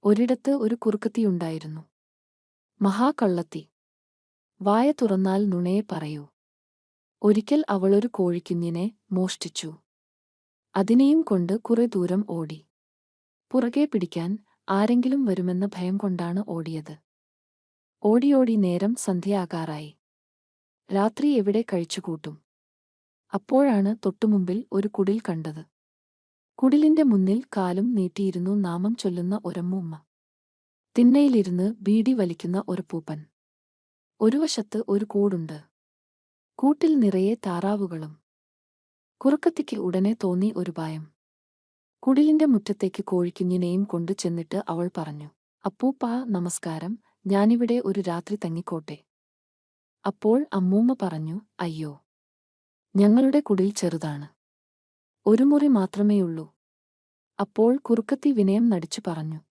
ഒരിടത്ത് ഒരു കുറുക്കത്തിയുണ്ടായിരുന്നു. മഹാകള്ളത്തി. വായ തുറന്നാൽ നുണയെ പറയൂ. ഒരിക്കൽ അവളൊരു കോഴിക്കുഞ്ഞിനെ മോഷ്ടിച്ചു. അതിനെയും കൊണ്ട് കുറെ ദൂരം ഓടി. പുറകെ പിടിക്കാൻ ആരെങ്കിലും വരുമെന്ന ഭയം കൊണ്ടാണ് ഓടിയത്. ഓടിയോടി നേരം സന്ധ്യയാകാറായി. രാത്രി എവിടെ കഴിച്ചുകൂട്ടും? അപ്പോഴാണ് തൊട്ടുമുമ്പിൽ ഒരു കുടിൽ കണ്ടത്. കുടിലിന്റെ മുന്നിൽ കാലും നീട്ടിയിരുന്നു നാമം ചൊല്ലുന്ന ഒരമ്മൂമ്മ. തിണ്ണയിലിരുന്ന് ബീഡി വലിക്കുന്ന ഒരു പൂപ്പൻ. ഒരു വശത്ത് ഒരു കൂടുണ്ട്. കൂട്ടിൽ നിറയെ താറാവുകളും. കുറുക്കത്തിക്ക് ഉടനെ തോന്നി ഒരു ഭയം. കുടിലിന്റെ മുറ്റത്തേക്ക് കോഴിക്കുഞ്ഞിനെയും കൊണ്ടു ചെന്നിട്ട് അവൾ പറഞ്ഞു, "അപ്പൂപ്പാ, നമസ്കാരം, ഞാനിവിടെ ഒരു രാത്രി തങ്ങിക്കോട്ടെ." അപ്പോൾ അമ്മൂമ്മ പറഞ്ഞു, "അയ്യോ, ഞങ്ങളുടെ കുടിൽ ചെറുതാണ്. ഒരു മുറി മാത്രമേയുള്ളൂ." അപ്പോൾ കുറുക്കത്തി വിനയം നടിച്ചു പറഞ്ഞു,